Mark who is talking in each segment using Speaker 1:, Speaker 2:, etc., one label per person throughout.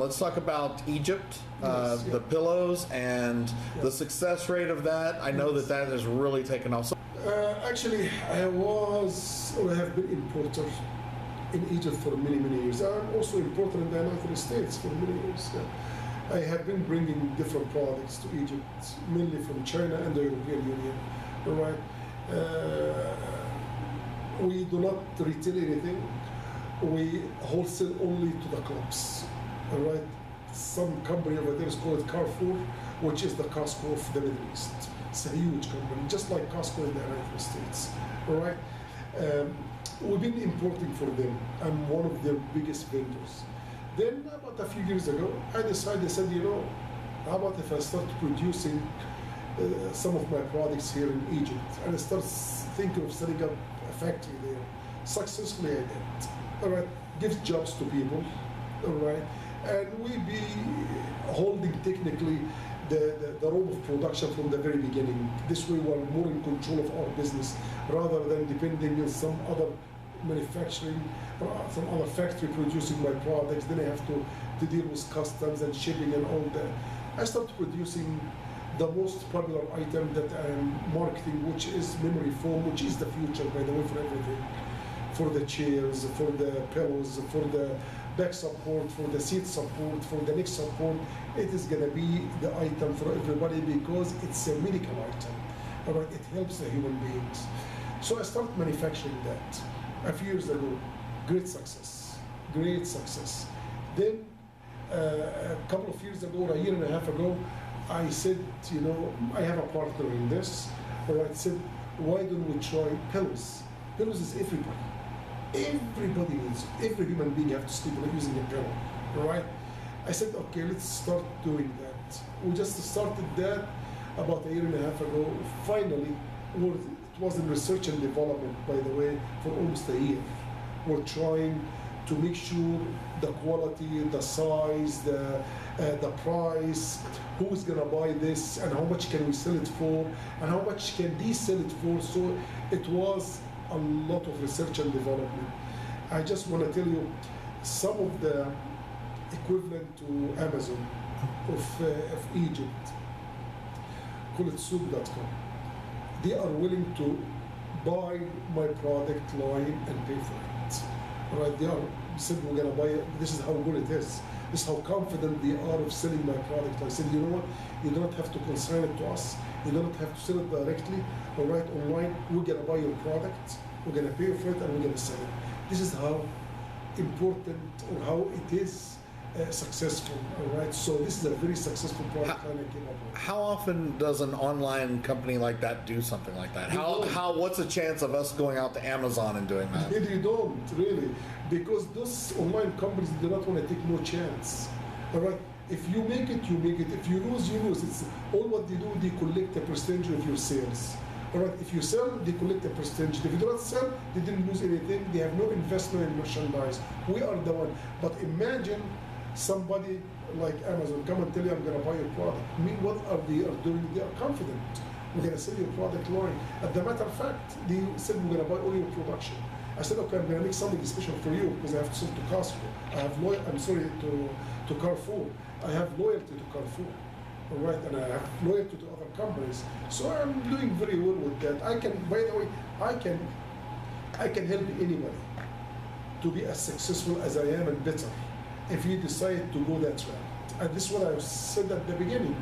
Speaker 1: let's talk about Egypt, the pillows, and the success rate of that. I know that has really taken off. So
Speaker 2: actually, I have been importer in Egypt for many years. I'm also importer in the United States for many years. I have been bringing different products to Egypt, mainly from China and the European Union. All right. We do not retail anything. We wholesale only to the clubs. All right. Some company over there is called Carrefour, which is the Costco of the Middle East. It's a huge company, just like Costco in the United States. All right. We've been importing for them. I'm one of their biggest vendors. Then about a few years ago, I decided, how about if I start producing some of my products here in Egypt, and I start thinking of setting up a factory there. Successfully I did. All right, gives jobs to people. All right, and we be holding technically the rope of production from the very beginning. This way we're more in control of our business rather than depending on some other manufacturing or some other factory producing my products. Then I have to deal with customs and shipping and all that. I started producing the most popular item that I'm marketing, which is memory foam, which is the future, by the way, for everything. For the chairs, for the pillows, for the back support, for the seat support, for the neck support. It is going to be the item for everybody because it's a medical item. All right, it helps the human beings. So I started manufacturing that a few years ago. Great success. Then a couple of years ago, or a year and a half ago, I said, I have a partner in this. All right, I said, why don't we try pillows? Pillows is everybody. Everybody needs it. Every human being have to sleep using a pillow, all right? I said, okay, let's start doing that. We just started that about a year and a half ago. Finally, it was in research and development, by the way, for almost a year. We're trying to make sure the quality, the size, the price, who is gonna buy this, and how much can we sell it for, and how much can they sell it for. So it was a lot of research and development. I just want to tell you some of the equivalent to Amazon of Egypt, call it souk.com. They are willing to buy my product line and pay for it. Right? They are said, we're gonna buy it. This is how good it is. This is how confident they are of selling my product. I said, you know what? You don't have to consign it to us. You don't have to sell it directly or right online. We're gonna buy your product. We're gonna pay for it, and we're gonna sell it. This is how important or how it is successful. All right. So this is a very successful product line I came up with.
Speaker 1: How often does an online company like that do something like that? What's the chance of us going out to Amazon and doing that?
Speaker 2: You don't really, because those online companies do not want to take no chance. All right. If you make it, you make it. If you lose, you lose. It's all what they do. They collect a percentage of your sales. All right. If you sell, they collect a percentage. If you do not sell, they didn't lose anything. They have no investment in merchandise. We are the one. But imagine somebody like Amazon come and tell you, I'm going to buy your product. I mean, what are they doing? They are confident. We're going to sell your product line. As a matter of fact, they said we're going to buy all your production. I said, okay, I'm going to make something special for you because I have to sell to Costco. To Carrefour. I have loyalty to Carrefour. All right, and I have loyalty to other companies. So I'm doing very well with that. By the way, I can help anybody to be as successful as I am and better if you decide to go that route. And this is what I said at the beginning.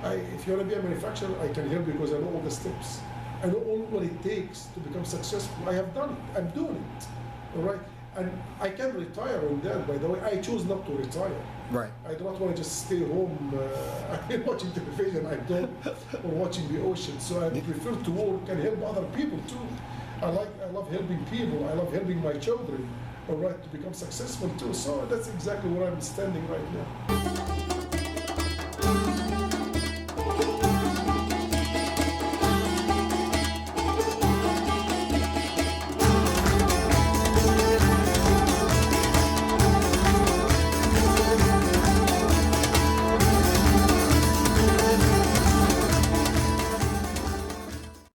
Speaker 2: If you want to be a manufacturer, I can help because I know all the steps. I know all what it takes to become successful. I have done it. I'm doing it. All right? And I can retire on that, by the way. I choose not to retire.
Speaker 1: Right.
Speaker 2: I do not want to just stay home watching television, or watching the ocean. So I prefer to work and help other people too. I love helping people. I love helping my children, all right, to become successful too. So that's exactly where I'm standing right now.